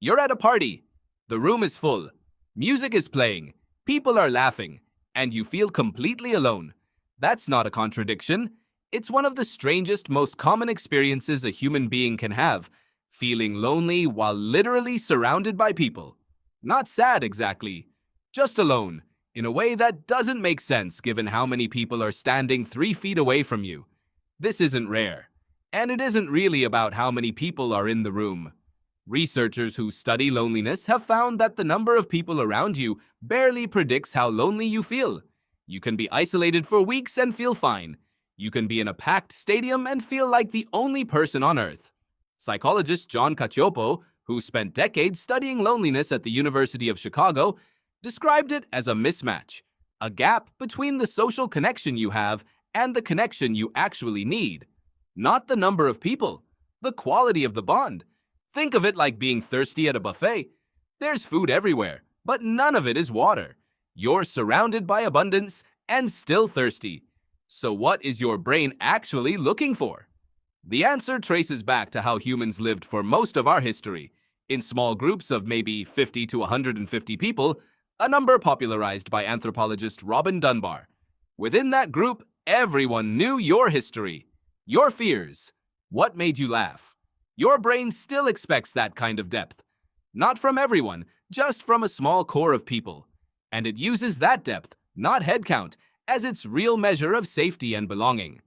You're at a party. The room is full. Music is playing. People are laughing. And you feel completely alone. That's not a contradiction. It's one of the strangest, most common experiences a human being can have, feeling lonely while literally surrounded by people. Not sad exactly, just alone, in a way that doesn't make sense given how many people are standing 3 feet away from you. This isn't rare, and it isn't really about how many people are in the room. Researchers who study loneliness have found that the number of people around you barely predicts how lonely you feel. You can be isolated for weeks and feel fine. You can be in a packed stadium and feel like the only person on Earth. Psychologist John Cacioppo, who spent decades studying loneliness at the University of Chicago, described it as a mismatch, a gap between the social connection you have and the connection you actually need. Not the number of people, the quality of the bond. Think of it like being thirsty at a buffet. There's food everywhere, but none of it is water. You're surrounded by abundance and still thirsty. So what is your brain actually looking for? The answer traces back to how humans lived for most of our history, in small groups of maybe 50 to 150 people, a number popularized by anthropologist Robin Dunbar. Within that group, everyone knew your history, your fears, what made you laugh. Your brain still expects that kind of depth. Not from everyone, just from a small core of people. And it uses that depth, not head count, as its real measure of safety and belonging.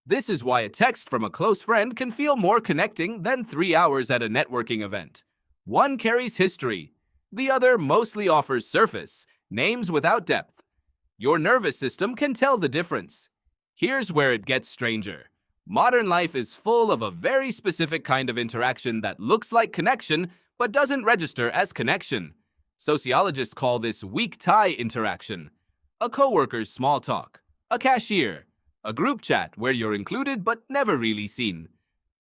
This is why a text from a close friend can feel more connecting than 3 hours at a networking event. One carries history. The other mostly offers surface, names without depth. Your nervous system can tell the difference. Here's where it gets stranger. Modern life is full of a very specific kind of interaction that looks like connection but doesn't register as connection. Sociologists call this weak tie interaction. A coworker's small talk, a cashier, a group chat where you're included but never really seen.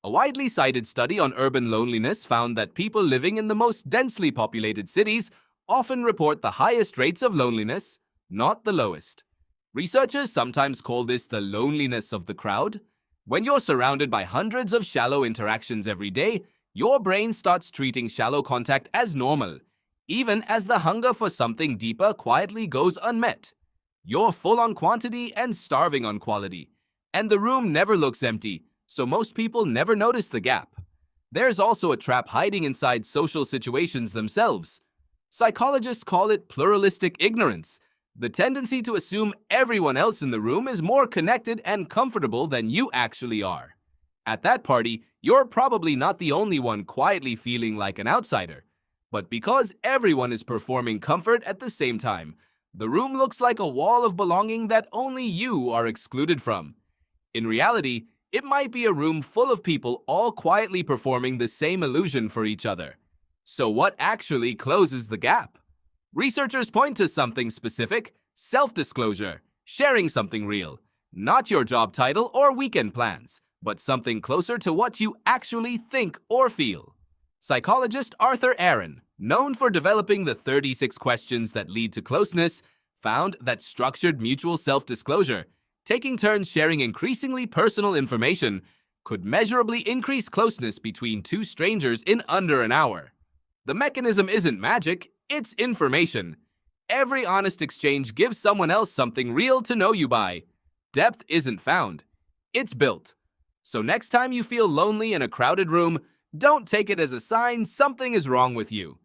A widely cited study on urban loneliness found that people living in the most densely populated cities often report the highest rates of loneliness, not the lowest. Researchers sometimes call this the loneliness of the crowd. When you're surrounded by hundreds of shallow interactions every day, your brain starts treating shallow contact as normal, even as the hunger for something deeper quietly goes unmet. You're full on quantity and starving on quality. And the room never looks empty, so most people never notice the gap. There's also a trap hiding inside social situations themselves. Psychologists call it pluralistic ignorance, the tendency to assume everyone else in the room is more connected and comfortable than you actually are. At that party, you're probably not the only one quietly feeling like an outsider. But because everyone is performing comfort at the same time, the room looks like a wall of belonging that only you are excluded from. In reality, it might be a room full of people all quietly performing the same illusion for each other. So what actually closes the gap? Researchers point to something specific: self-disclosure, sharing something real. Not your job title or weekend plans, but something closer to what you actually think or feel. Psychologist Arthur Aron, known for developing the 36 questions that lead to closeness, found that structured mutual self-disclosure, taking turns sharing increasingly personal information, could measurably increase closeness between two strangers in under an hour. The mechanism isn't magic, it's information. Every honest exchange gives someone else something real to know you by. Depth isn't found, it's built. So next time you feel lonely in a crowded room, don't take it as a sign something is wrong with you.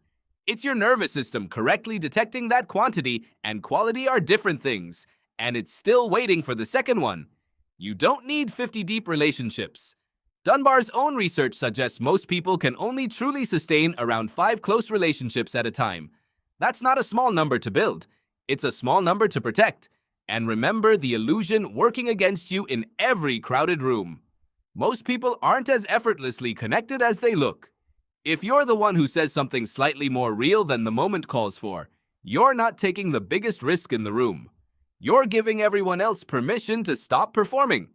It's your nervous system correctly detecting that quantity and quality are different things, and it's still waiting for the second one. You don't need 50 deep relationships. Dunbar's own research suggests most people can only truly sustain around 5 close relationships at a time. That's not a small number to build. It's a small number to protect. And remember the illusion working against you in every crowded room. Most people aren't as effortlessly connected as they look. If you're the one who says something slightly more real than the moment calls for, you're not taking the biggest risk in the room. You're giving everyone else permission to stop performing.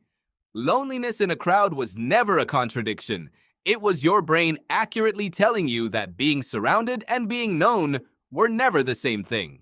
Loneliness in a crowd was never a contradiction. It was your brain accurately telling you that being surrounded and being known were never the same thing.